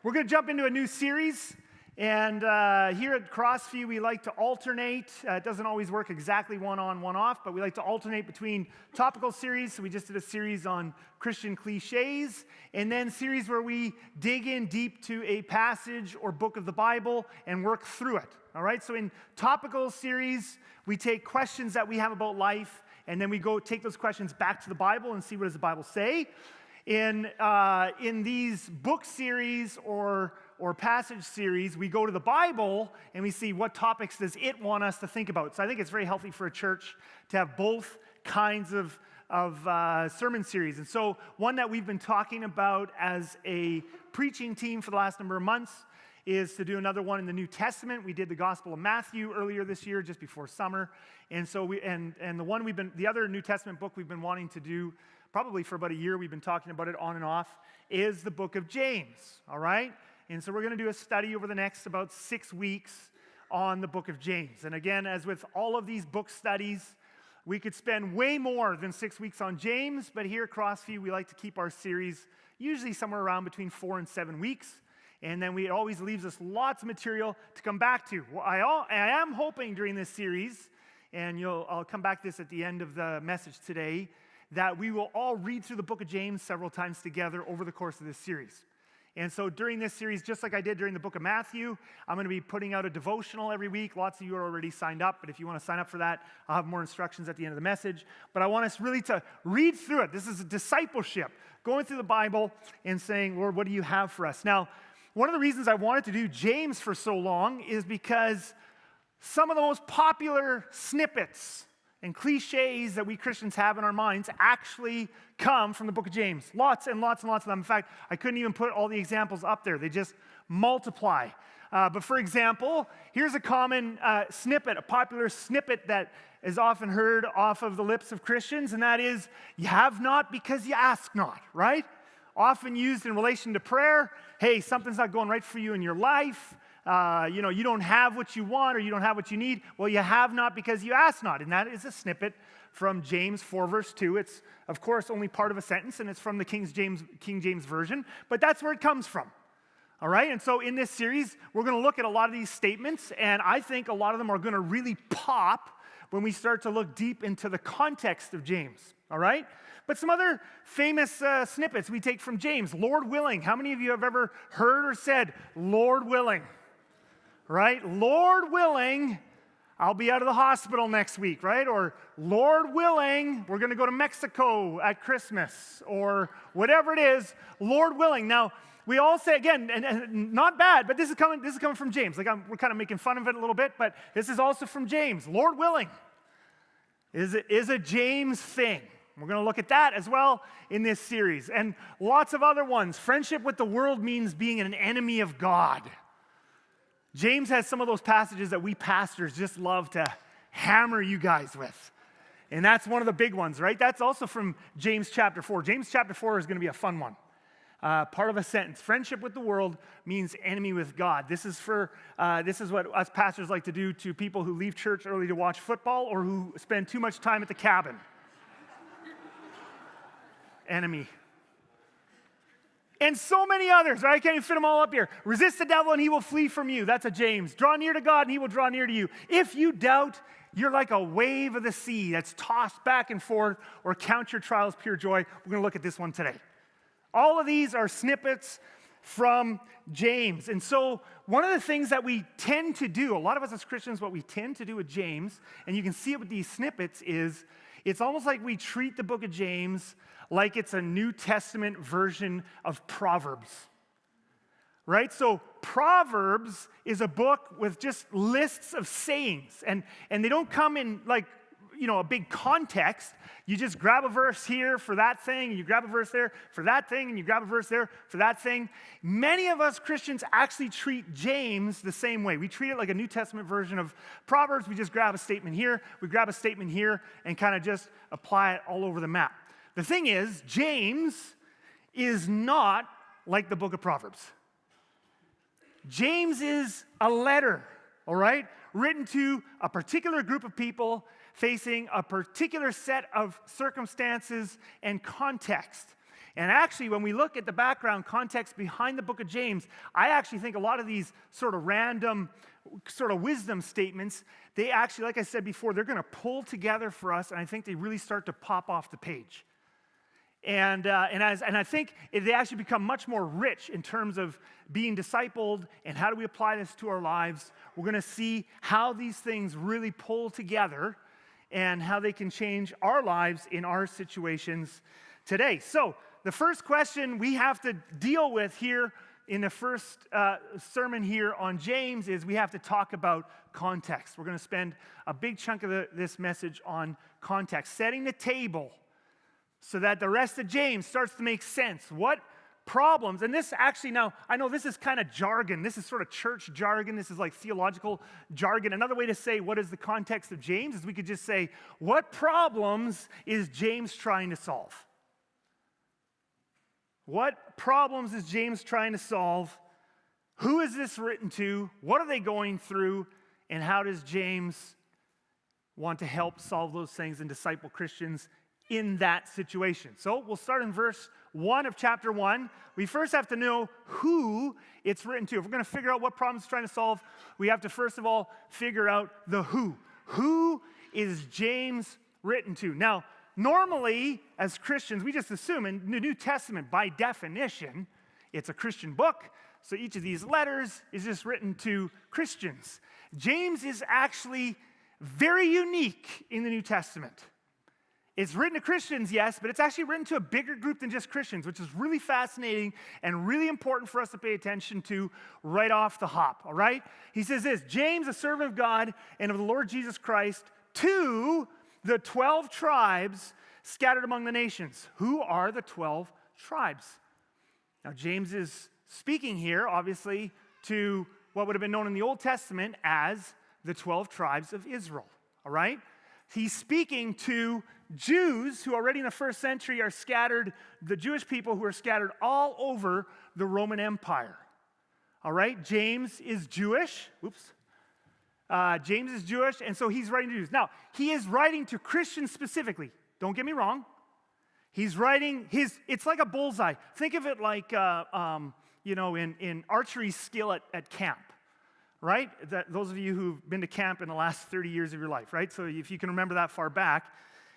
We're going to jump into a new series, and here at Crossview, we like to alternate. It doesn't always work exactly one on, one off, but we like to alternate between topical series. So we just did a series on Christian cliches, and then series where we dig in deep to a passage or book of the Bible and work through it. All right, so in topical series, we take questions that we have about life, and then we go take those questions back to the Bible and see what does the Bible say. In these book series or passage series, we go to the Bible and we see what topics does it want us to think about. So I think it's very healthy for a church to have both kinds of sermon series. And so one that we've been talking about as a preaching team for the last number of months is to do another one in the New Testament. We did the Gospel of Matthew earlier this year, just before summer. And so the other New Testament book we've been wanting to do probably for about a year, we've been talking about it on and off, is the book of James, all right? And so we're going to do a study over the next about 6 weeks on the book of James. And again, as with all of these book studies, we could spend way more than 6 weeks on James, but here at Crossview, we like to keep our series usually somewhere around between 4 and 7 weeks. And then it always leaves us lots of material to come back to. Well, I am hoping during this series, and I'll come back to this at the end of the message today, that we will all read through the book of James several times together over the course of this series. And so during this series, just like I did during the book of Matthew, I'm going to be putting out a devotional every week. Lots of you are already signed up, but if you want to sign up for that, I'll have more instructions at the end of the message. But I want us really to read through it. This is a discipleship, going through the Bible and saying, Lord, what do you have for us? Now, one of the reasons I wanted to do James for so long is because some of the most popular snippets and cliches that we Christians have in our minds actually come from the book of James. Lots and lots and lots of them. In fact, I couldn't even put all the examples up there. They just multiply. But for example, here's a common snippet, a popular snippet that is often heard off of the lips of Christians, and that is, you have not because you ask not, right? Often used in relation to prayer. Hey, something's not going right for you in your life. You don't have what you want or you don't have what you need. Well, you have not because you ask not. And that is a snippet from James 4, verse 2. It's, of course, only part of a sentence, and it's from the King James Version. But that's where it comes from. All right? And so in this series, we're going to look at a lot of these statements, and I think a lot of them are going to really pop when we start to look deep into the context of James. All right? But some other famous snippets we take from James. Lord willing. How many of you have ever heard or said, Lord willing? Right? Lord willing, I'll be out of the hospital next week, right? Or Lord willing, we're going to go to Mexico at Christmas, or whatever it is, Lord willing. Now, we all say, again, and not bad, but this is coming from James. Like we're kind of making fun of it a little bit, but this is also from James. Lord willing is a James thing. We're going to look at that as well in this series. And lots of other ones. Friendship with the world means being an enemy of God. James has some of those passages that we pastors just love to hammer you guys with. And that's one of the big ones, right? That's also from James chapter 4. James chapter 4 is going to be a fun one. Part of a sentence. Friendship with the world means enemy with God. This is what us pastors like to do to people who leave church early to watch football or who spend too much time at the cabin. Enemy. And so many others, right? I can't even fit them all up here. Resist the devil and he will flee from you. That's a James. Draw near to God and he will draw near to you. If you doubt, you're like a wave of the sea that's tossed back and forth, or count your trials pure joy. We're going to look at this one today. All of these are snippets from James. And so one of the things that we tend to do, a lot of us as Christians, what we tend to do with James, and you can see it with these snippets, is it's almost like we treat the book of James like it's a New Testament version of Proverbs, right? So Proverbs is a book with just lists of sayings, and they don't come in like, a big context. You just grab a verse here for that thing, and you grab a verse there for that thing, and you grab a verse there for that thing. Many of us Christians actually treat James the same way. We treat it like a New Testament version of Proverbs. We just grab a statement here, we grab a statement here, and kind of just apply it all over the map. The thing is, James is not like the book of Proverbs. James is a letter, all right, written to a particular group of people facing a particular set of circumstances and context. And actually, when we look at the background context behind the book of James, I actually think a lot of these sort of random sort of wisdom statements, they actually, like I said before, they're going to pull together for us, and I think they really start to pop off the page. And I think they actually become much more rich in terms of being discipled and how do we apply this to our lives. We're going to see how these things really pull together and how they can change our lives in our situations today. So the first question we have to deal with here in the first sermon here on James is we have to talk about context. We're going to spend a big chunk of this message on context, setting the table so that the rest of James starts to make sense. What problems, and this actually now, I know this is kind of jargon. This is sort of church jargon. This is like theological jargon. Another way to say what is the context of James is we could just say, what problems is James trying to solve? What problems is James trying to solve? Who is this written to? What are they going through? And how does James want to help solve those things and disciple Christians in that situation? So we'll start in verse 1 of chapter 1. We first have to know who it's written to. If we're going to figure out what problems it's trying to solve, we have to first of all figure out the who. Who is James written to? Now, normally, as Christians, we just assume in the New Testament, by definition, it's a Christian book, so each of these letters is just written to Christians. James is actually very unique in the New Testament. It's written to Christians, yes, but it's actually written to a bigger group than just Christians, which is really fascinating and really important for us to pay attention to right off the hop, all right? He says this, James, a servant of God and of the Lord Jesus Christ, to the 12 tribes scattered among the nations. Who are the 12 tribes? Now, James is speaking here, obviously, to what would have been known in the Old Testament as the 12 tribes of Israel, all right? He's speaking to Jews who already in the first century are scattered, the Jewish people who are scattered all over the Roman Empire, all right? James is Jewish. James is Jewish, and so he's writing to Jews. Now, he is writing to Christians specifically. Don't get me wrong. He's writing it's like a bullseye. Think of it like, in archery skill at camp, right? Those of you who've been to camp in the last 30 years of your life, right? So if you can remember that far back,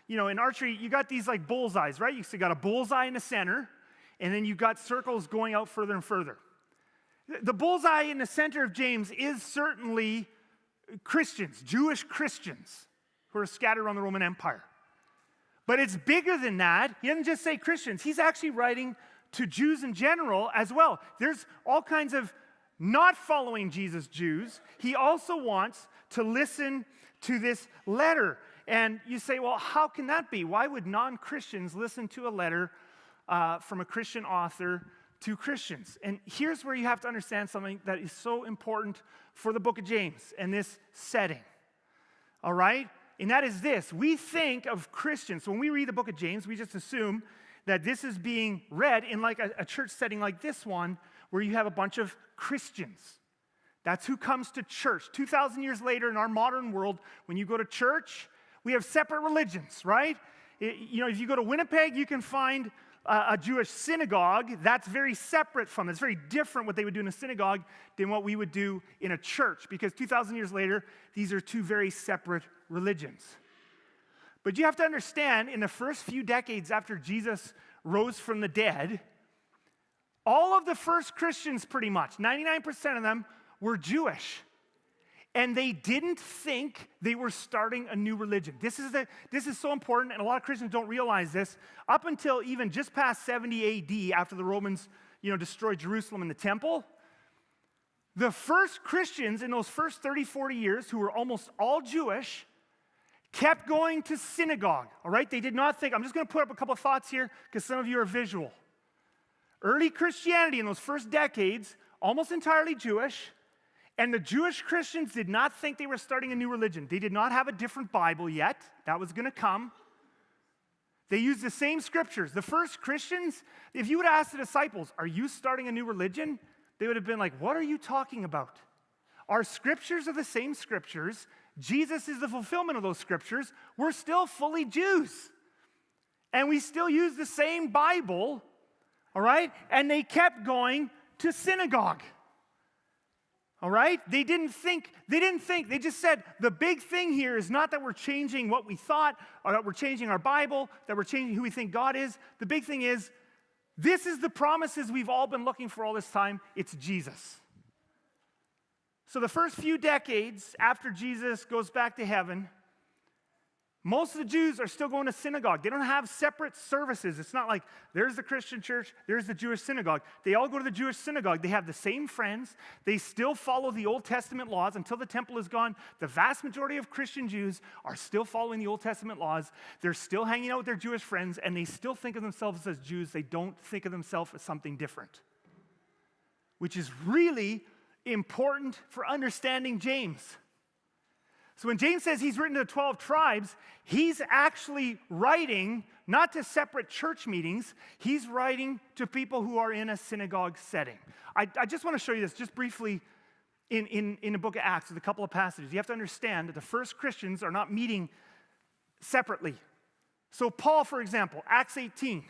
in archery, you got these like bullseyes, right? You got a bullseye in the center, and then you got circles going out further and further. The bullseye in the center of James is certainly Christians, Jewish Christians who are scattered around the Roman Empire. But it's bigger than that. He doesn't just say Christians. He's actually writing to Jews in general as well. There's all kinds of not following Jesus Jews. He also wants to listen to this letter. And you say, well, how can that be? Why would non-Christians listen to a letter from a Christian author to Christians? And here's where you have to understand something that is so important for the book of James and this setting, all right? And that is this. We think of Christians, so when we read the book of James, we just assume that this is being read in like a church setting like this one, where you have a bunch of Christians. That's who comes to church. 2,000 years later in our modern world, when you go to church, we have separate religions, right? If you go to Winnipeg, you can find a Jewish synagogue. That's very separate from, it's very different what they would do in a synagogue than what we would do in a church, because 2,000 years later, these are two very separate religions. But you have to understand, in the first few decades after Jesus rose from the dead, all of the first Christians, pretty much, 99% of them, were Jewish. And they didn't think they were starting a new religion. This is so important, and a lot of Christians don't realize this. Up until even just past 70 AD, after the Romans, destroyed Jerusalem and the temple, the first Christians in those first 30, 40 years, who were almost all Jewish, kept going to synagogue, all right? They did not think, I'm just going to put up a couple of thoughts here, because some of you are visual. Early Christianity in those first decades, almost entirely Jewish. And the Jewish Christians did not think they were starting a new religion. They did not have a different Bible yet. That was going to come. They used the same scriptures. The first Christians, if you would ask the disciples, are you starting a new religion? They would have been like, what are you talking about? Our scriptures are the same scriptures. Jesus is the fulfillment of those scriptures. We're still fully Jews. And we still use the same Bible All right? And they kept going to synagogue. All right? They didn't think. They just said, the big thing here is not that we're changing what we thought, or that we're changing our Bible, that we're changing who we think God is. The big thing is, this is the promises we've all been looking for all this time. It's Jesus. So the first few decades after Jesus goes back to heaven, most of the Jews are still going to synagogue. They don't have separate services. It's not like there's the Christian church, there's the Jewish synagogue. They all go to the Jewish synagogue. They have the same friends. They still follow the Old Testament laws until the temple is gone. The vast majority of Christian Jews are still following the Old Testament laws. They're still hanging out with their Jewish friends, and they still think of themselves as Jews. They don't think of themselves as something different, which is really important for understanding James. So when James says he's written to the 12 tribes, he's actually writing not to separate church meetings, he's writing to people who are in a synagogue setting. I just want to show you this just briefly in the book of Acts with a couple of passages. You have to understand that the first Christians are not meeting separately. So Paul, for example, Acts 18,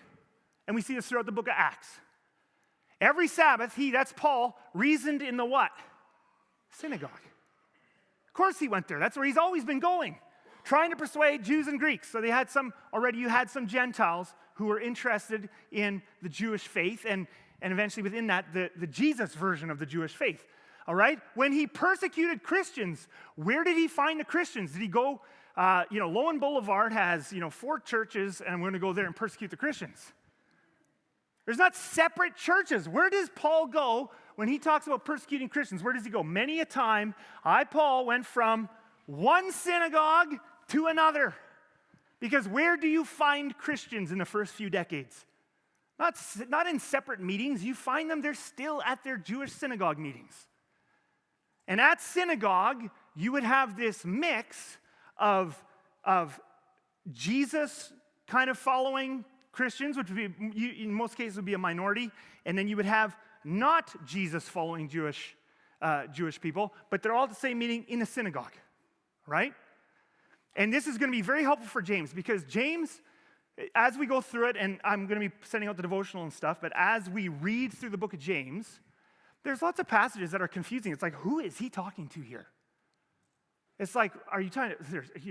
and we see this throughout the book of Acts. Every Sabbath, that's Paul, reasoned in the what? Synagogue. Of course he went there. That's where he's always been going, trying to persuade Jews and Greeks. So you had some Gentiles who were interested in the Jewish faith, and eventually within that, the Jesus version of the Jewish faith. All right? When he persecuted Christians, where did he find the Christians? Did he go, Lowen Boulevard has, 4 churches, and I'm going to go there and persecute the Christians. There's not separate churches. Where does Paul go when he talks about persecuting Christians? Where does he go? Many a time, Paul, went from one synagogue to another. Because where do you find Christians in the first few decades? Not in separate meetings. You find them, they're still at their Jewish synagogue meetings. And at synagogue, you would have this mix of Jesus kind of following Christians, which would be, in most cases, would be a minority, and then you would have not Jesus following Jewish people, but they're all at the same meeting in a synagogue, right? And this is going to be very helpful for James, because James, as we go through it, and I'm going to be sending out the devotional and stuff, but as we read through the book of James, there's lots of passages that are confusing. It's like, who is he talking to here? It's like, you're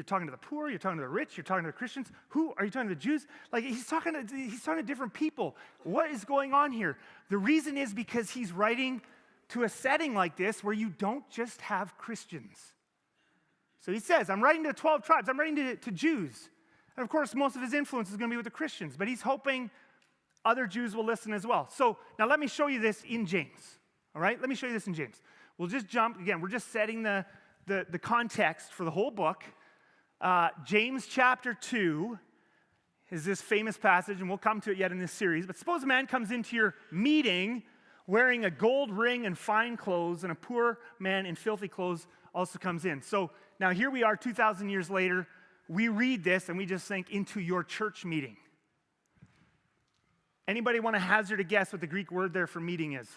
talking to the poor, you're talking to the rich, you're talking to the Christians. Who are you talking to? The Jews? Like, he's talking to different people. What is going on here? The reason is because he's writing to a setting like this where you don't just have Christians. So he says, I'm writing to 12 tribes. I'm writing to Jews. And of course, most of his influence is going to be with the Christians, but he's hoping other Jews will listen as well. So now let me show you this in James. All right? Let me show you this in James. We'll just jump. Again, we're just setting the context for the whole book. James chapter 2 is this famous passage, and we'll come to it yet in this series. But suppose a man comes into your meeting wearing a gold ring and fine clothes, and a poor man in filthy clothes also comes in. So now here we are 2,000 years later. We read this, and we just think, into your church meeting. Anybody want to hazard a guess what the Greek word there for meeting is?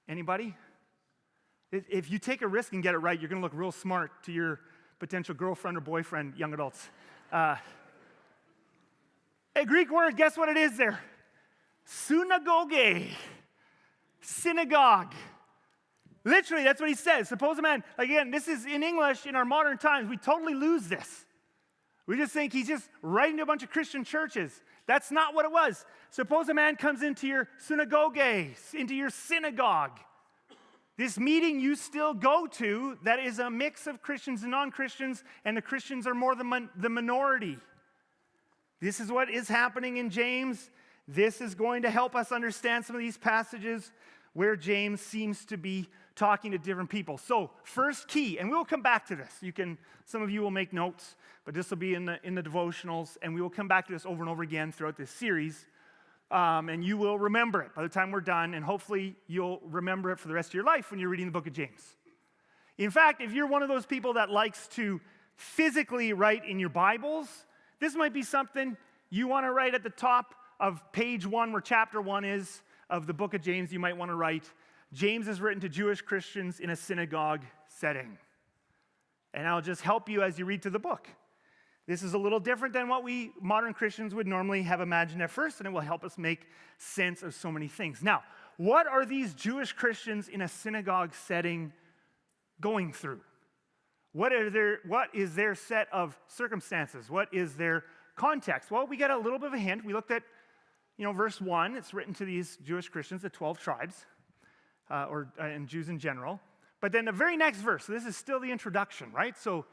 Anybody? If you take a risk and get it right, you're going to look real smart to your potential girlfriend or boyfriend, young adults. A Greek word, guess what it is there? Synagoge. Synagogue. Literally, that's what he says. Suppose a man, again, this is in English, in our modern times, we totally lose this. We just think he's just writing to a bunch of Christian churches. That's not what it was. Suppose a man comes into your synagogue, into your synagogue. This meeting you still go to that is a mix of Christians and non-Christians, and the Christians are more the minority. This is what is happening in James. This is going to help us understand some of these passages where James seems to be talking to different people. So, first key, and we'll come back to this. Some of you will make notes, but this will be in the devotionals, and we will come back to this over and over again throughout this series. And you will remember it by the time we're done, and hopefully you'll remember it for the rest of your life when you're reading the book of James. In fact, if you're one of those people that likes to physically write in your Bibles, this might be something you want to write at the top of page 1, where chapter 1 is of the book of James. You might want to write, James is written to Jewish Christians in a synagogue setting. And I'll just help you as you read through the book. This is a little different than what we modern Christians would normally have imagined at first, and it will help us make sense of so many things. Now, what are these Jewish Christians in a synagogue setting going through? What is their set of circumstances? What is their context? Well, we get a little bit of a hint. We looked at, verse 1. It's written to these Jewish Christians, the 12 tribes, and Jews in general. But then the very next verse, so this is still the introduction, right? So,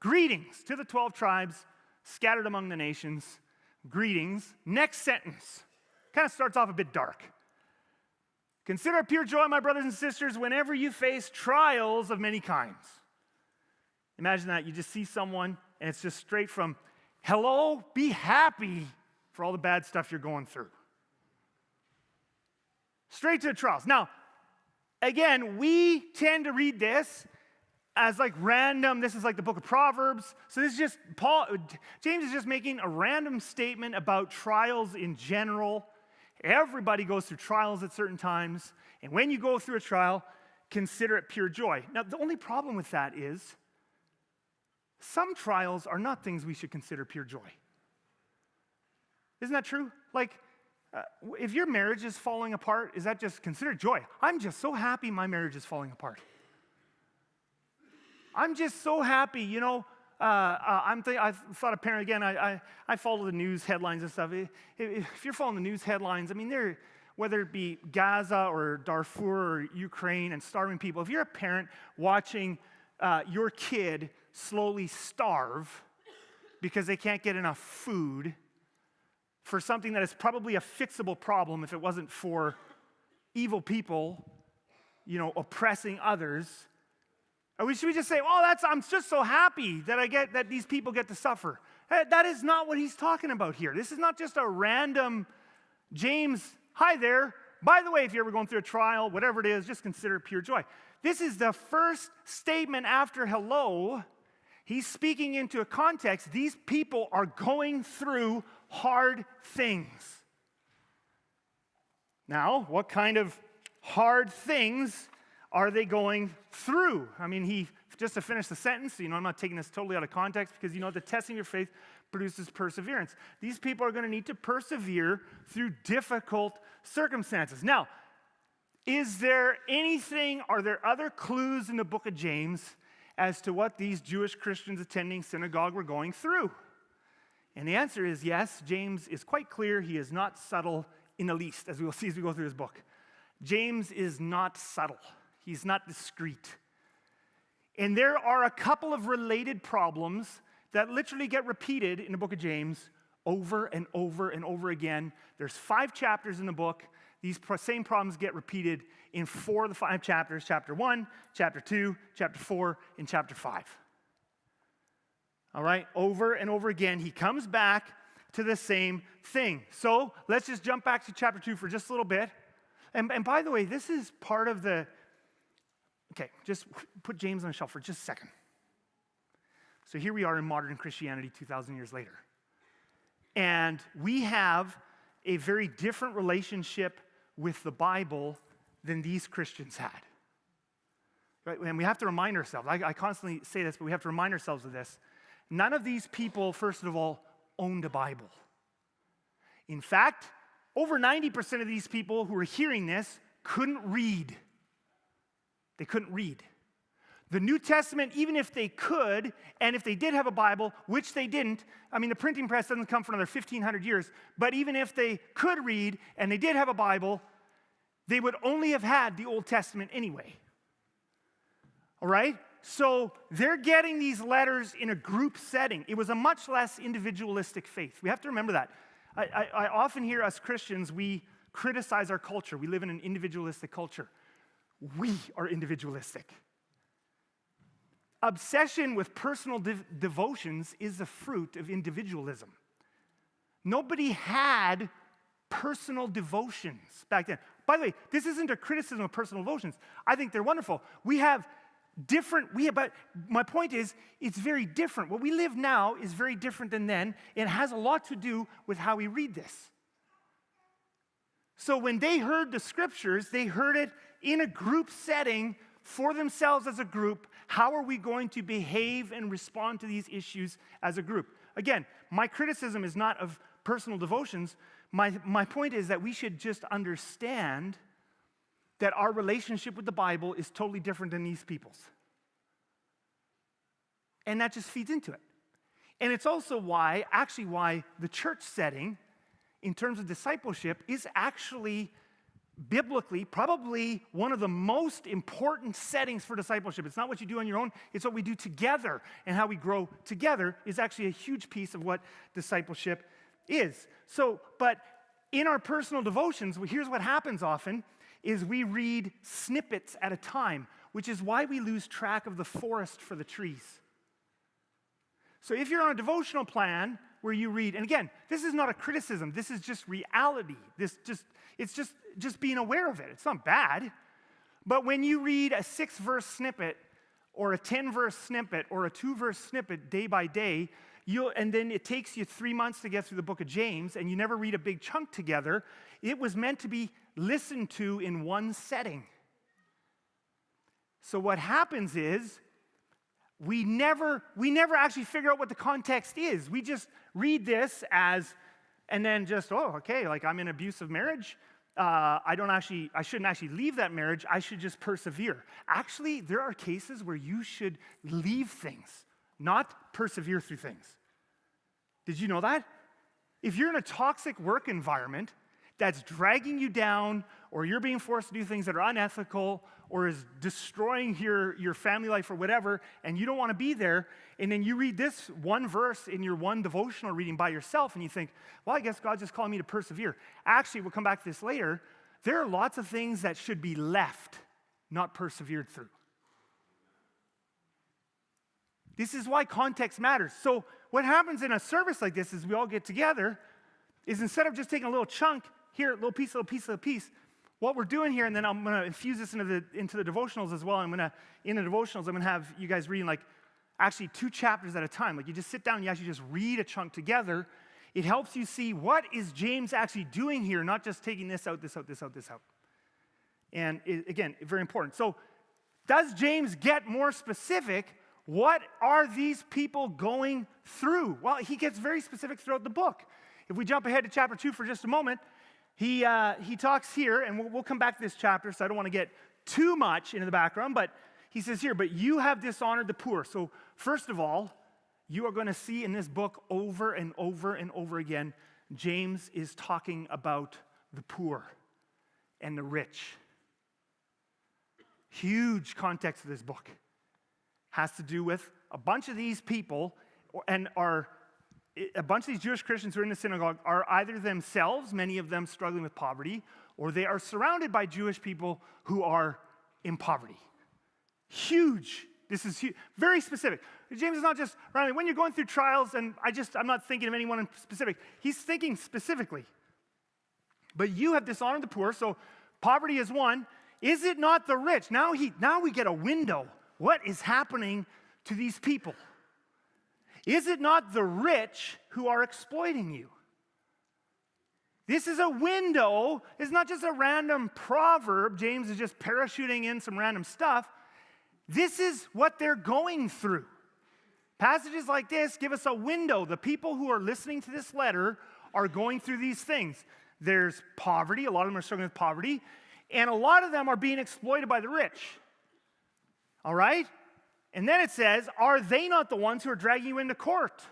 greetings to the 12 tribes scattered among the nations. Greetings. Next sentence kind of starts off a bit dark. Consider it pure joy, my brothers and sisters, whenever you face trials of many kinds. Imagine that. You just see someone, and it's just straight from, hello, be happy for all the bad stuff you're going through. Straight to the trials. Now, again, we tend to read this as like random. This is like the book of Proverbs. So this is just James is just making a random statement about trials in general. Everybody goes through trials at certain times. And when you go through a trial, consider it pure joy. Now, the only problem with that is some trials are not things we should consider pure joy. Isn't that true? Like, if your marriage is falling apart, is that just considered joy? I'm just so happy my marriage is falling apart. I'm just so happy, I thought of parent again. I follow the news headlines and stuff. If you're following the news headlines, I mean, whether it be Gaza or Darfur or Ukraine and starving people, if you're a parent watching your kid slowly starve because they can't get enough food for something that is probably a fixable problem if it wasn't for evil people, oppressing others. Or should we just say, I'm just so happy that these people get to suffer. That is not what he's talking about here. This is not just a random James, hi there. By the way, if you're ever going through a trial, whatever it is, just consider it pure joy. This is the first statement after hello. He's speaking into a context. These people are going through hard things. Now, what kind of hard things are they going through? I mean, just to finish the sentence, I'm not taking this totally out of context because the testing of your faith produces perseverance. These people are going to need to persevere through difficult circumstances. Now, are there other clues in the book of James as to what these Jewish Christians attending synagogue were going through? And the answer is yes. James is quite clear. He is not subtle in the least, as we will see as we go through his book. James is not subtle. He's not discreet. And there are a couple of related problems that literally get repeated in the book of James over and over and over again. There's 5 chapters in the book. These same problems get repeated in 4 of the 5 chapters, chapter 1, chapter 2, chapter 4, and chapter 5. All right, over and over again, he comes back to the same thing. So let's just jump back to chapter 2 for just a little bit. And by the way, this is part of okay, just put James on the shelf for just a second. So here we are in modern Christianity 2,000 years later. And we have a very different relationship with the Bible than these Christians had. Right? And we have to remind ourselves, I constantly say this, but we have to remind ourselves of this. None of these people, first of all, owned a Bible. In fact, over 90% of these people who are hearing this couldn't read. They couldn't read. The New Testament, even if they could, and if they did have a Bible, which they didn't, the printing press doesn't come for another 1,500 years, but even if they could read and they did have a Bible, they would only have had the Old Testament anyway. All right? So they're getting these letters in a group setting. It was a much less individualistic faith. We have to remember that. I often hear us Christians, we criticize our culture. We live in an individualistic culture. We are individualistic. Obsession with personal devotions is the fruit of individualism. Nobody had personal devotions back then. By the way, this isn't a criticism of personal devotions. I think they're wonderful. But my point is, it's very different. What we live now is very different than then. It has a lot to do with how we read this. So when they heard the scriptures, they heard it in a group setting for themselves as a group. How are we going to behave and respond to these issues as a group? again, my criticism is not of personal devotions. My point is that we should just understand that our relationship with the Bible is totally different than these people's. And that just feeds into it. And it's also why the church setting, in terms of discipleship, is actually biblically probably one of the most important settings for discipleship. It's not what you do on your own, it's what we do together. And how we grow together is actually a huge piece of what discipleship is. So, but in our personal devotions, here's what happens often, is we read snippets at a time, which is why we lose track of the forest for the trees. So if you're on a devotional plan where you read, and again, this is not a criticism, this is just reality. It's just being aware of it. It's not bad. But when you read a 6-verse snippet or a 10-verse snippet or a 2-verse snippet day by day, and then it takes you 3 months to get through the book of James, and you never read a big chunk together, it was meant to be listened to in one setting. So what happens is, we never actually figure out what the context is. We just read this and then just, okay, like I'm in an abusive marriage. I shouldn't actually leave that marriage. I should just persevere. Actually, there are cases where you should leave things, not persevere through things. Did you know that? If you're in a toxic work environment that's dragging you down, or you're being forced to do things that are unethical, or is destroying your family life or whatever, and you don't want to be there, and then you read this one verse in your one devotional reading by yourself, and you think, well, I guess God's just calling me to persevere. Actually, we'll come back to this later. There are lots of things that should be left, not persevered through. This is why context matters. So what happens in a service like this is we all get together, is instead of just taking a little chunk, here, little piece, what we're doing here, and then I'm going to infuse this into the devotionals as well. In the devotionals, I'm going to have you guys reading actually 2 chapters at a time. Like you just sit down and you actually just read a chunk together. It helps you see what is James actually doing here, not just taking this out, this out, this out, this out. And again, very important. So does James get more specific? What are these people going through? Well, he gets very specific throughout the book. If we jump ahead to chapter 2 for just a moment, he talks here, and we'll come back to this chapter, so I don't want to get too much into the background, but he says here, but you have dishonored the poor. So first of all, you are going to see in this book over and over and over again, James is talking about the poor and the rich. Huge context of this book. Has to do with a bunch of these people, and a bunch of these Jewish Christians who are in the synagogue are either themselves, many of them struggling with poverty, or they are surrounded by Jewish people who are in poverty. Huge. This is huge. Very specific. James is not just, when you're going through trials, and I'm not thinking of anyone in specific. He's thinking specifically. But you have dishonored the poor, so poverty is one. Is it not the rich? Now we get a window. What is happening to these people? Is it not the rich who are exploiting you? This is a window. It's not just a random proverb. James is just parachuting in some random stuff. This is what they're going through. Passages like this give us a window. The people who are listening to this letter are going through these things. There's poverty. A lot of them are struggling with poverty. And a lot of them are being exploited by the rich. All right? And then it says, are they not the ones who are dragging you into court?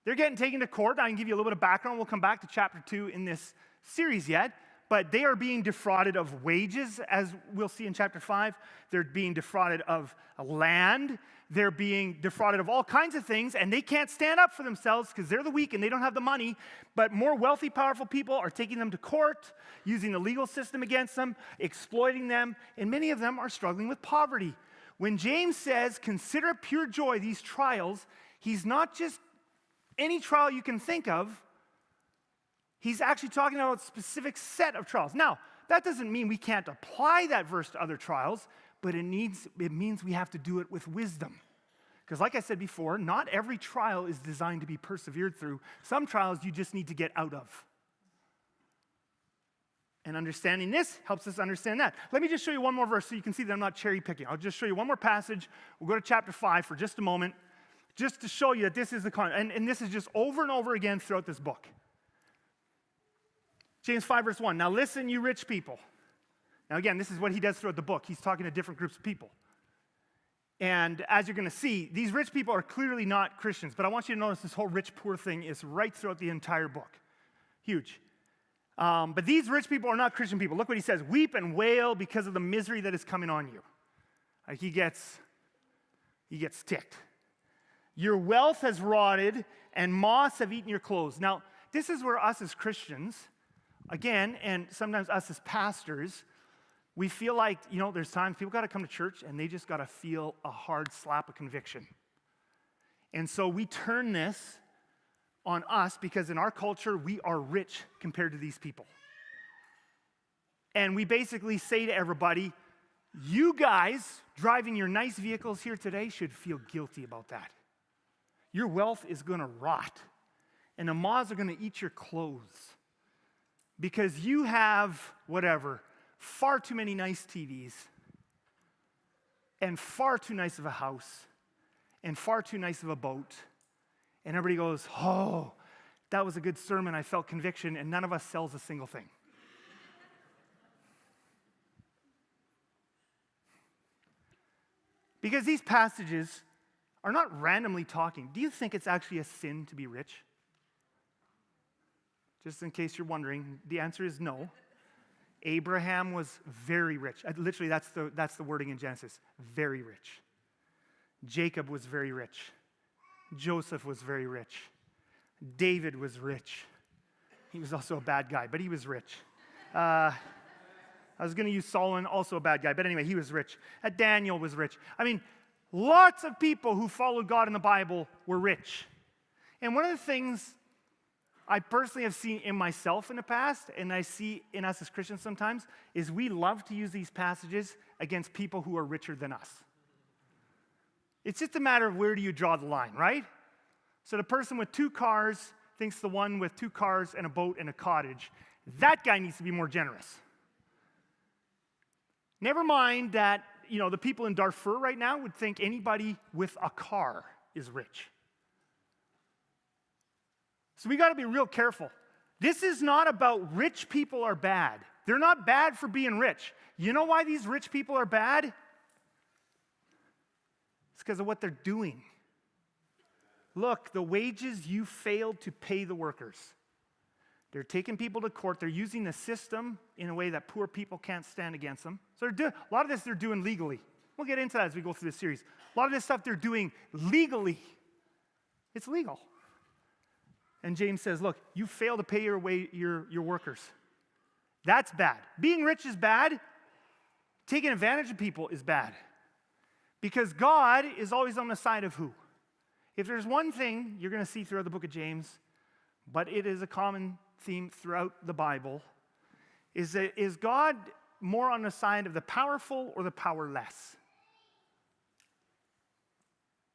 They're getting taken to court. I can give you a little bit of background. We'll come back to chapter 2 in this series yet. But they are being defrauded of wages, as we'll see in chapter 5. They're being defrauded of land. They're being defrauded of all kinds of things, and they can't stand up for themselves because they're the weak and they don't have the money. But more wealthy, powerful people are taking them to court, using the legal system against them, exploiting them, and many of them are struggling with poverty. When James says, consider pure joy these trials, he's not just any trial you can think of. He's actually talking about a specific set of trials. Now, that doesn't mean we can't apply that verse to other trials, but it means we have to do it with wisdom. Because like I said before, not every trial is designed to be persevered through. Some trials you just need to get out of. And understanding this helps us understand that. Let me just show you one more verse so you can see that I'm not cherry picking. I'll just show you one more passage. We'll go to chapter 5 for just a moment. just to show you that this is the context. And this is just over and over again throughout this book. James 5, verse 1. Now listen, you rich people. Now again, this is what he does throughout the book. He's talking to different groups of people. And as you're going to see, these rich people are clearly not Christians. But I want you to notice this whole rich-poor thing is right throughout the entire book. Huge. But these rich people are not Christian people. Look what he says. Weep and wail because of the misery that is coming on you. Like he gets ticked. Your wealth has rotted, and moths have eaten your clothes. Now, this is where us as Christians, again, and sometimes us as pastors, we feel like, there's times people got to come to church and they just got to feel a hard slap of conviction. And so we turn this on us because in our culture, we are rich compared to these people. And we basically say to everybody, you guys driving your nice vehicles here today should feel guilty about that. Your wealth is going to rot, and the moths are going to eat your clothes because you have, far too many nice TVs, and far too nice of a house, and far too nice of a boat. And everybody goes, oh, that was a good sermon. I felt conviction, and none of us sells a single thing. Because these passages are not randomly talking. Do you think it's actually a sin to be rich? Just in case you're wondering, the answer is no. Abraham was very rich. Literally, that's the wording in Genesis. Very rich. Jacob was very rich. Joseph was very rich. David was rich. He was also a bad guy, but he was rich. I was going to use Solomon, also a bad guy, but anyway, he was rich. Daniel was rich. I mean, lots of people who followed God in the Bible were rich. And one of the things I personally have seen in myself in the past, and I see in us as Christians sometimes, is we love to use these passages against people who are richer than us. It's just a matter of where do you draw the line, right? So the person with 2 cars thinks the one with 2 cars and a boat and a cottage, that guy needs to be more generous. Never mind that, the people in Darfur right now would think anybody with a car is rich. So we got to be real careful. This is not about rich people are bad. They're not bad for being rich. You know why these rich people are bad? It's because of what they're doing. Look, the wages you failed to pay the workers. They're taking people to court. They're using the system in a way that poor people can't stand against them. So a lot of this they're doing legally. We'll get into that as we go through this series. A lot of this stuff they're doing legally. It's legal. And James says, look, you fail to pay your workers. That's bad. Being rich is bad. Taking advantage of people is bad. Because God is always on the side of who? If there's one thing you're going to see throughout the book of James, but it is a common theme throughout the Bible, is God more on the side of the powerful or the powerless?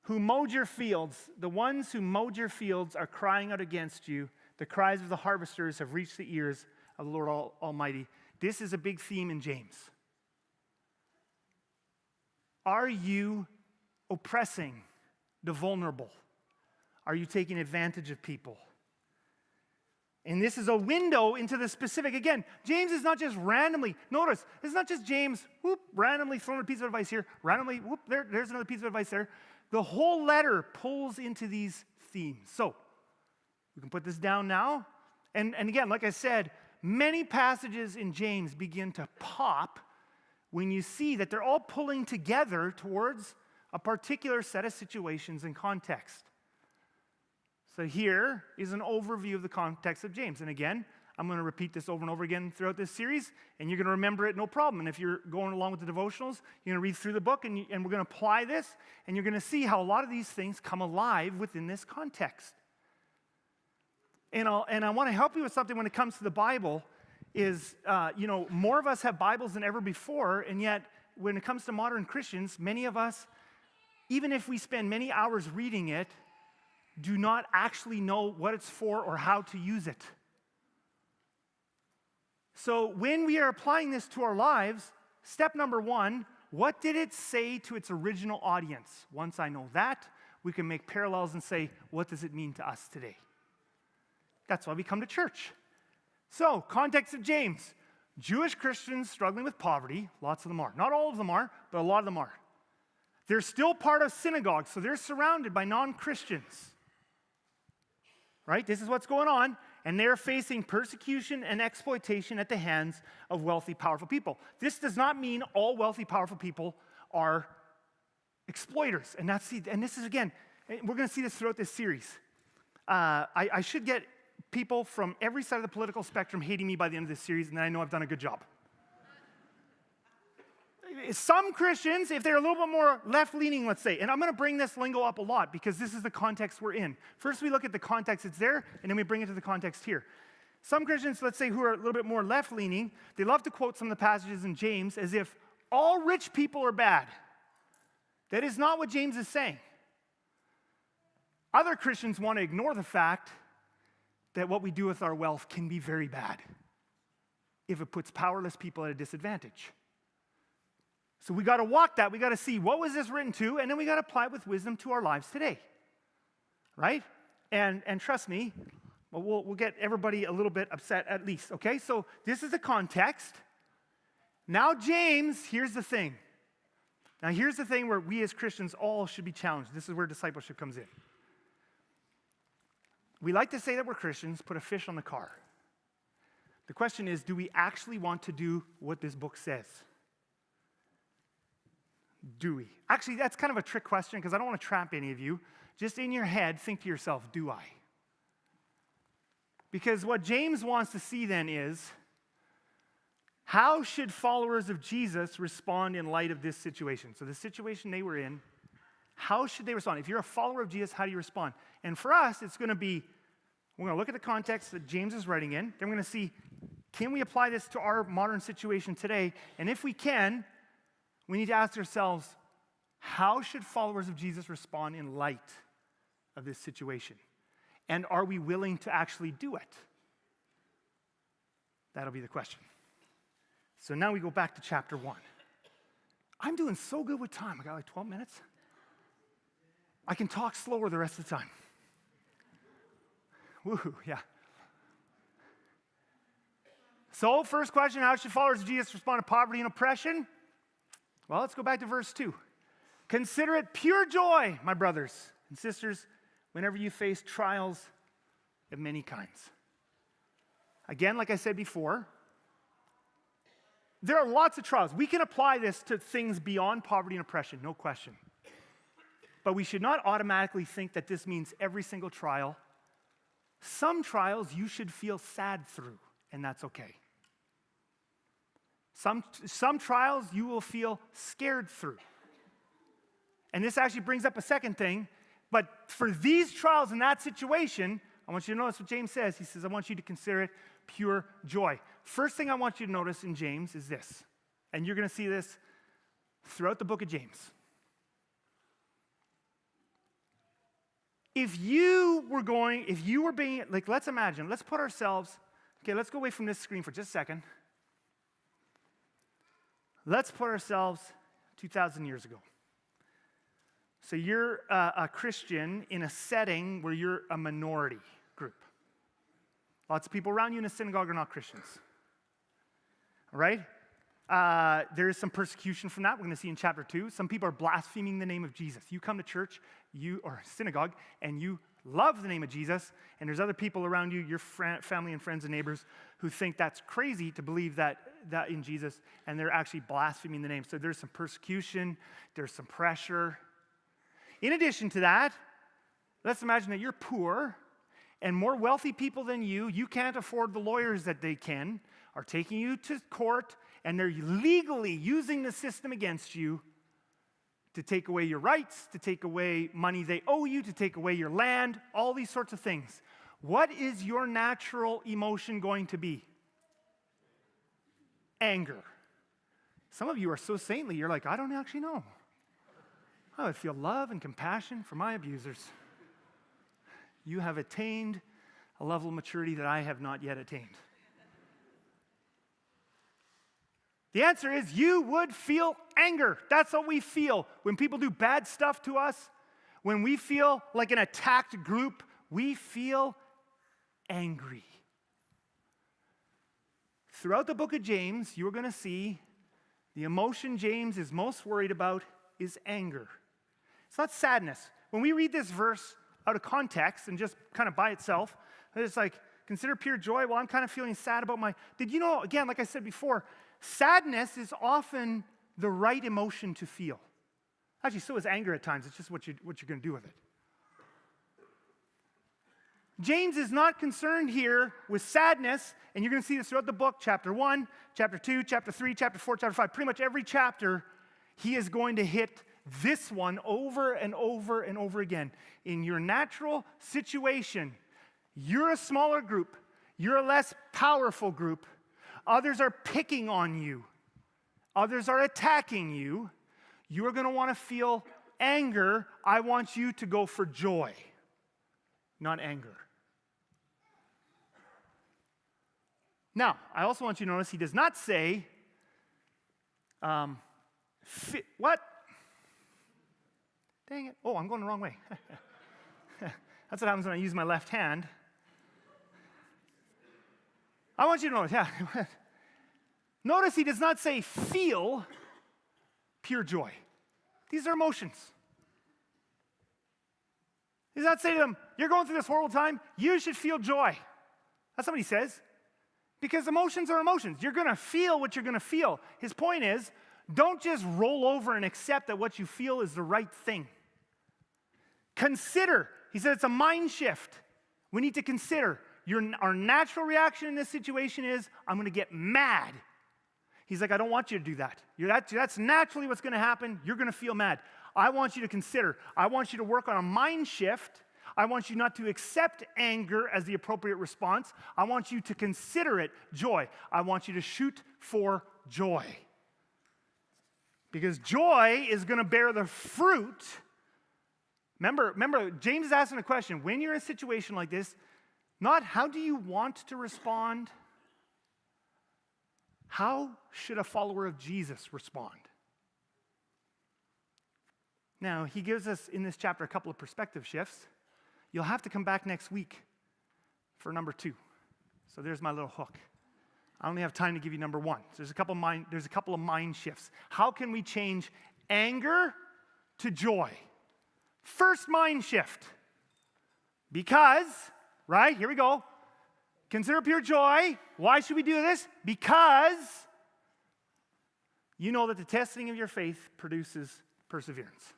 Who mowed your fields, the ones who mowed your fields are crying out against you. The cries of the harvesters have reached the ears of the Lord Almighty. This is a big theme in James. Are you oppressing the vulnerable? Are you taking advantage of people? And this is a window into the specific. Again, James is not just randomly, notice, it's not just James, randomly throwing a piece of advice here, randomly, there's another piece of advice there. The whole letter pulls into these themes. So, we can put this down now. And again, like I said, many passages in James begin to pop when you see that they're all pulling together towards a particular set of situations and context. So here is an overview of the context of James. And again, I'm going to repeat this over and over again throughout this series, and you're going to remember it no problem. And if you're going along with the devotionals, you're going to read through the book, and we're going to apply this, and you're going to see how a lot of these things come alive within this context. And I want to help you with something when it comes to the Bible is, more of us have Bibles than ever before, and yet when it comes to modern Christians, many of us, even if we spend many hours reading it, do not actually know what it's for or how to use it. So when we are applying this to our lives, step number 1, what did it say to its original audience? Once I know that, we can make parallels and say, what does it mean to us today? That's why we come to church. So, context of James. Jewish Christians struggling with poverty, lots of them are. Not all of them are, but a lot of them are. They're still part of synagogues, so they're surrounded by non-Christians. Right? This is what's going on. And they're facing persecution and exploitation at the hands of wealthy, powerful people. This does not mean all wealthy, powerful people are exploiters. And this is, again, we're going to see this throughout this series. I should get people from every side of the political spectrum hating me by the end of this series, and then I know I've done a good job. Some Christians, if they're a little bit more left-leaning, let's say, and I'm going to bring this lingo up a lot because this is the context we're in. First, we look at the context it's there, and then we bring it to the context here. Some Christians, let's say, who are a little bit more left-leaning, they love to quote some of the passages in James as if all rich people are bad. That is not what James is saying. Other Christians want to ignore the fact that what we do with our wealth can be very bad if it puts powerless people at a disadvantage. So we got to walk that. We got to see what was this written to, and then we got to apply it with wisdom to our lives today, right? And trust me, we'll get everybody a little bit upset at least. Okay, so this is the context. Now James, here's the thing. Now here's the thing where we as Christians all should be challenged. This is where discipleship comes in. We like to say that we're Christians, put a fish on the car. The question is, do we actually want to do what this book says? Do we? Actually, that's kind of a trick question because I don't want to trap any of you. Just in your head, think to yourself, do I? Because what James wants to see then is, how should followers of Jesus respond in light of this situation? So the situation they were in, how should they respond? If you're a follower of Jesus, how do you respond? And for us, it's going to be, we're going to look at the context that James is writing in. Then we're going to see, can we apply this to our modern situation today? And if we can, we need to ask ourselves, how should followers of Jesus respond in light of this situation? And are we willing to actually do it? That'll be the question. So now we go back to chapter 1. I'm doing so good with time. I got like 12 minutes. I can talk slower the rest of the time. Woohoo, yeah. So, first question, how should followers of Jesus respond to poverty and oppression? Well, let's go back to verse 2. Consider it pure joy, my brothers and sisters, whenever you face trials of many kinds. Again, like I said before, there are lots of trials. We can apply this to things beyond poverty and oppression, no question. But we should not automatically think that this means every single trial. Some trials you should feel sad through, and that's okay. Some trials you will feel scared through. And this actually brings up a second thing. But for these trials in that situation, I want you to notice what James says. He says, I want you to consider it pure joy. First thing I want you to notice in James is this. And you're going to see this throughout the book of James. If you were being, like, let's imagine, let's put ourselves, okay, let's go away from this screen for just a second. Let's put ourselves 2,000 years ago. So you're a Christian in a setting where you're a minority group. Lots of people around you in a synagogue are not Christians. All right? There is some persecution from that. We're going to see in chapter 2. Some people are blaspheming the name of Jesus. You come to church, or synagogue, and you love the name of Jesus, and there's other people around you, your family and friends and neighbors, who think that's crazy to believe that in Jesus, and they're actually blaspheming the name. So there's some persecution, there's some pressure. In addition to that, let's imagine that you're poor, and more wealthy people than you can't afford the lawyers that they can, are taking you to court, and they're legally using the system against you to take away your rights, to take away money they owe you, to take away your land, all these sorts of things. What is your natural emotion going to be? Anger. Some of you are so saintly, you're like, I don't actually know. I would feel love and compassion for my abusers. You have attained a level of maturity that I have not yet attained. The answer is you would feel anger. That's what we feel when people do bad stuff to us, When we feel like an attacked group, we feel angry. Throughout the book of James, you're going to see the emotion James is most worried about is anger. It's not sadness. When we read this verse out of context and just kind of by itself, it's like, consider pure joy. Well, I'm kind of feeling sad about Did you know, again, like I said before, sadness is often the right emotion to feel. Actually, so is anger at times. It's just what you're going to do with it. James is not concerned here with sadness, and you're going to see this throughout the book, chapter 1, chapter 2, chapter 3, chapter 4, chapter 5. Pretty much every chapter, he is going to hit this one over and over and over again. In your natural situation, you're a smaller group. You're a less powerful group. Others are picking on you. Others are attacking you. You're going to want to feel anger. I want you to go for joy, not anger. Now, I also want you to notice he does not say, what? Dang it. Oh, I'm going the wrong way. That's what happens when I use my left hand. I want you to notice, yeah. Notice he does not say feel pure joy. These are emotions. He does not say to them, you're going through this horrible time, you should feel joy. That's not what he says. Because emotions are emotions. You're going to feel what you're going to feel. His point is, don't just roll over and accept that what you feel is the right thing. Consider. He said it's a mind shift. We need to consider. Our natural reaction in this situation is, I'm going to get mad. He's like, I don't want you to do that. That's naturally what's going to happen. You're going to feel mad. I want you to consider. I want you to work on a mind shift. I want you not to accept anger as the appropriate response. I want you to consider it joy. I want you to shoot for joy. Because joy is going to bear the fruit. Remember, James is asking a question. When you're in a situation like this, not how do you want to respond? How should a follower of Jesus respond? Now, he gives us in this chapter a couple of perspective shifts. You'll have to come back next week for number 2. So there's my little hook. I only have time to give you number 1. So there's a couple of mind shifts. How can we change anger to joy? First mind shift. Because, right, here we go. Consider pure joy. Why should we do this? Because you know that the testing of your faith produces perseverance.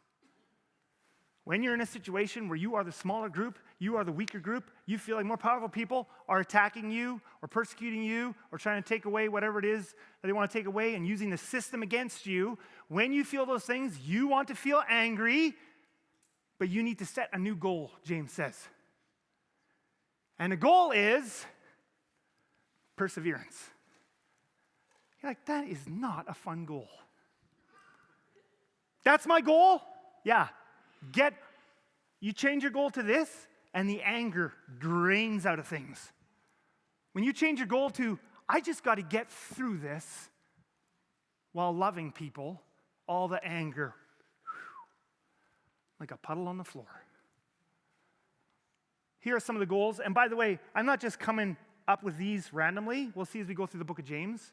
When you're in a situation where you are the smaller group, you are the weaker group, you feel like more powerful people are attacking you or persecuting you or trying to take away whatever it is that they want to take away and using the system against you, when you feel those things, you want to feel angry, but you need to set a new goal, James says. And the goal is perseverance. You're like, that is not a fun goal. That's my goal? Yeah. You change your goal to this, and the anger drains out of things. When you change your goal to, I just got to get through this while loving people, all the anger, like a puddle on the floor. Here are some of the goals. And by the way, I'm not just coming up with these randomly. We'll see as we go through the book of James.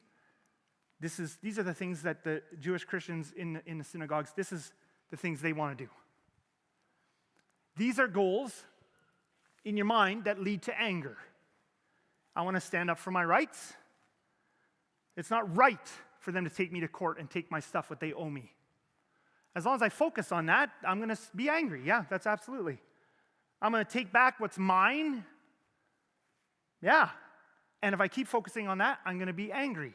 These are the things that the Jewish Christians in the synagogues, this is the things they want to do. These are goals in your mind that lead to anger. I want to stand up for my rights. It's not right for them to take me to court and take my stuff, what they owe me. As long as I focus on that, I'm going to be angry. Yeah, that's absolutely. I'm going to take back what's mine. Yeah. And if I keep focusing on that, I'm going to be angry.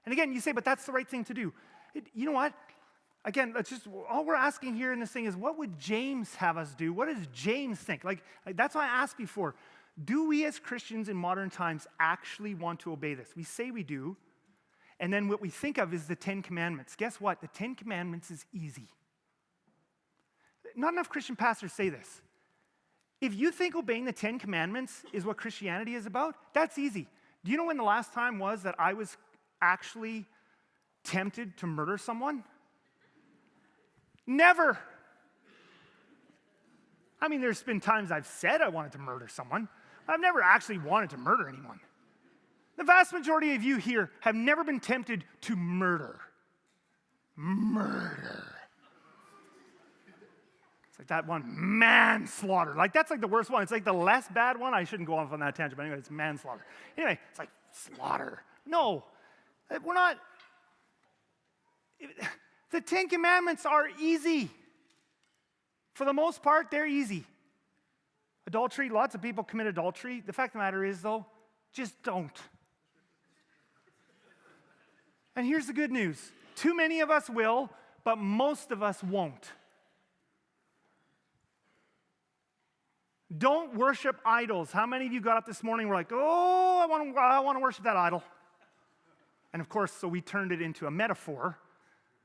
And again, you say, but that's the right thing to do. You know what? Again, all we're asking here in this thing is, what would James have us do? What does James think? Like that's why I asked before, do we as Christians in modern times actually want to obey this? We say we do, and then what we think of is the 10 Commandments. Guess what? The 10 Commandments is easy. Not enough Christian pastors say this. If you think obeying the 10 Commandments is what Christianity is about, that's easy. Do you know when the last time was that I was actually tempted to murder someone? Never. I mean, there's been times I've said I wanted to murder someone. I've never actually wanted to murder anyone. The vast majority of you here have never been tempted to murder. Murder. It's like that one, manslaughter. Like, that's like the worst one. It's like the less bad one. I shouldn't go off on that tangent, but anyway, it's manslaughter. Anyway, it's like slaughter. No, we're not. The Ten Commandments are easy. For the most part, they're easy. Adultery, lots of people commit adultery. The fact of the matter is, though, just don't. And here's the good news. Too many of us will, but most of us won't. Don't worship idols. How many of you got up this morning and were like, oh, I want to worship that idol? And of course, so we turned it into a metaphor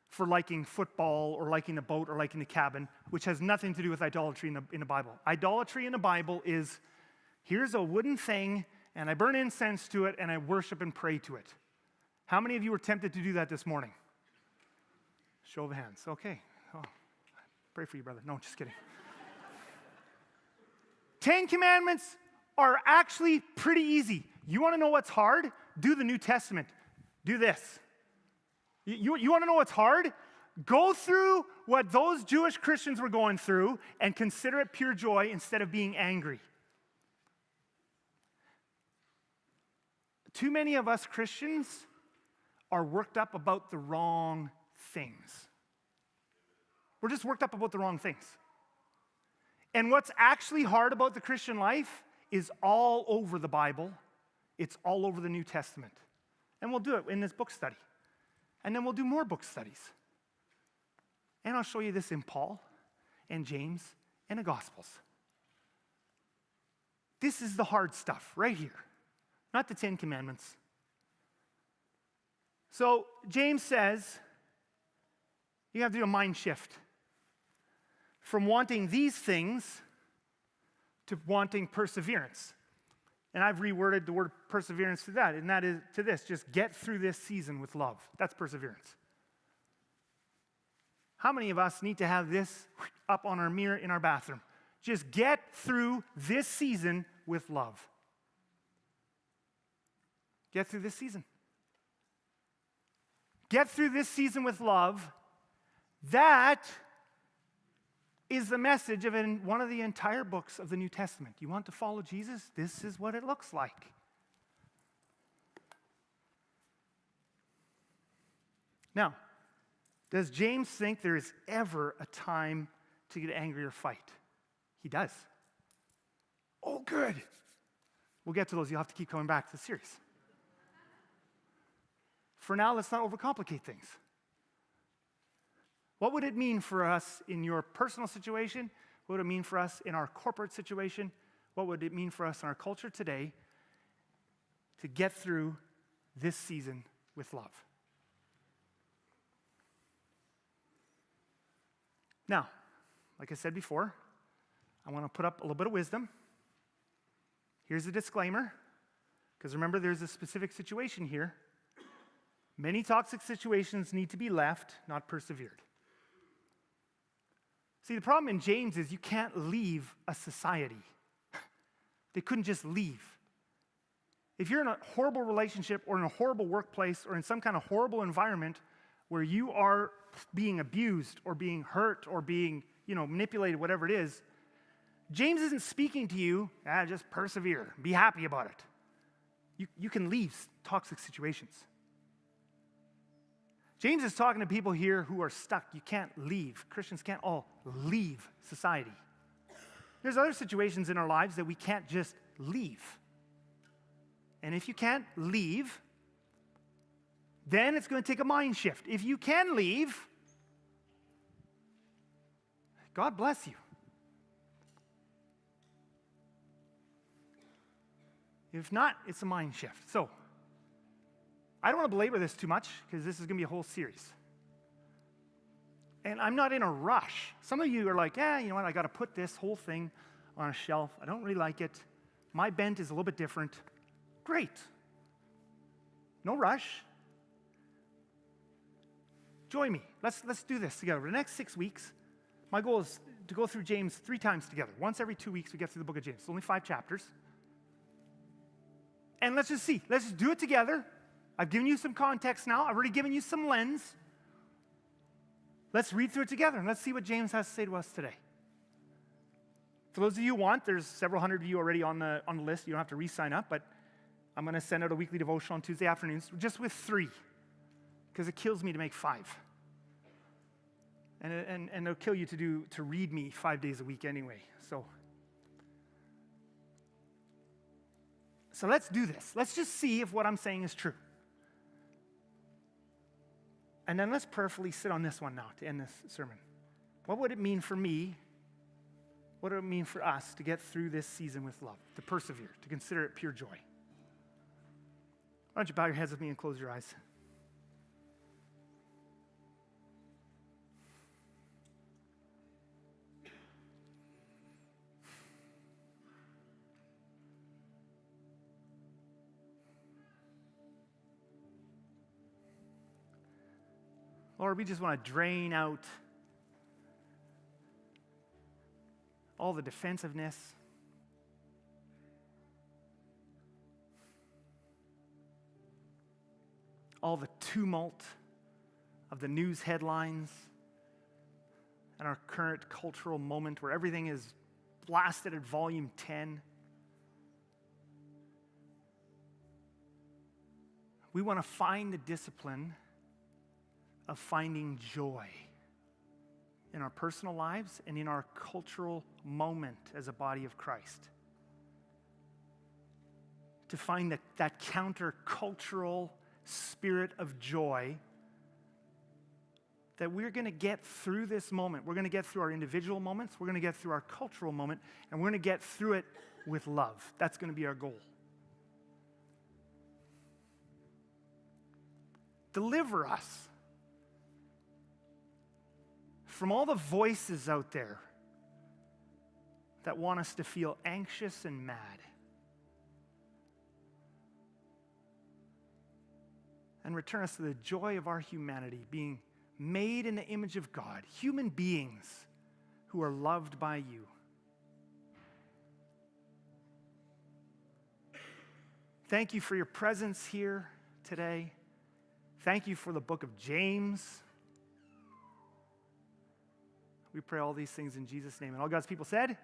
for liking football or liking a boat or liking a cabin, which has nothing to do with idolatry in the Bible. Idolatry in the Bible is, here's a wooden thing, and I burn incense to it, and I worship and pray to it. How many of you were tempted to do that this morning? Show of hands. Okay. Oh, pray for you, brother. No, just kidding. 10 Commandments are actually pretty easy. You want to know what's hard? Do the New Testament. Do this. You want to know what's hard? Go through what those Jewish Christians were going through and consider it pure joy instead of being angry. Too many of us Christians are worked up about the wrong things. We're just worked up about the wrong things. And what's actually hard about the Christian life is all over the Bible. It's all over the New Testament. And we'll do it in this book study. And then we'll do more book studies. And I'll show you this in Paul and James and the Gospels. This is the hard stuff right here, not the 10 Commandments. So James says you have to do a mind shift from wanting these things to wanting perseverance. And I've reworded the word perseverance to that, and that is to this: just get through this season with love. That's perseverance. How many of us need to have this up on our mirror in our bathroom? Just get through this season with love. Get through this season. Get through this season with love. That is the message of one of the entire books of the New Testament. You want to follow Jesus? This is what it looks like. Now, does James think there is ever a time to get angry or fight? He does. Oh, good. We'll get to those. You'll have to keep coming back to the series. For now, let's not overcomplicate things. What would it mean for us in your personal situation? What would it mean for us in our corporate situation? What would it mean for us in our culture today to get through this season with love? Now, like I said before, I want to put up a little bit of wisdom. Here's a disclaimer, because remember, there's a specific situation here. Many toxic situations need to be left, not persevered. See, the problem in James is you can't leave a society. They couldn't just leave. If you're in a horrible relationship or in a horrible workplace or in some kind of horrible environment where you are being abused or being hurt or being, manipulated, whatever it is, James isn't speaking to you, just persevere, be happy about it. You can leave toxic situations. James is talking to people here who are stuck. You can't leave. Christians can't all leave society. There's other situations in our lives that we can't just leave. And if you can't leave, then it's going to take a mind shift. If you can leave, God bless you. If not, it's a mind shift. So, I don't want to belabor this too much because this is going to be a whole series. And I'm not in a rush. Some of you are like, you know what, I got to put this whole thing on a shelf. I don't really like it. My bent is a little bit different. Great. No rush. Join me. Let's do this together. For the next 6 weeks, my goal is to go through James 3 times together. Once every 2 weeks, we get through the book of James. It's only 5 chapters. And let's just see. Let's just do it together. I've given you some context now. I've already given you some lens. Let's read through it together, and let's see what James has to say to us today. For those of you who want, there's several hundred of you already on the list. You don't have to re-sign up, but I'm going to send out a weekly devotion on Tuesday afternoons just with 3, because it kills me to make 5. And it'll kill you to read me 5 days a week anyway. So let's do this. Let's just see if what I'm saying is true. And then let's prayerfully sit on this one now to end this sermon. What would it mean for me? What would it mean for us to get through this season with love, to persevere, to consider it pure joy? Why don't you bow your heads with me and close your eyes? Lord, we just want to drain out all the defensiveness, all the tumult of the news headlines and our current cultural moment where everything is blasted at volume 10. We want to find the discipline of finding joy in our personal lives and in our cultural moment as a body of Christ. To find that counter-cultural spirit of joy that we're going to get through this moment. We're going to get through our individual moments. We're going to get through our cultural moment. And we're going to get through it with love. That's going to be our goal. Deliver us from all the voices out there that want us to feel anxious and mad. And return us to the joy of our humanity, being made in the image of God, human beings who are loved by you. Thank you for your presence here today. Thank you for the book of James. We pray all these things in Jesus' name. And all God's people said?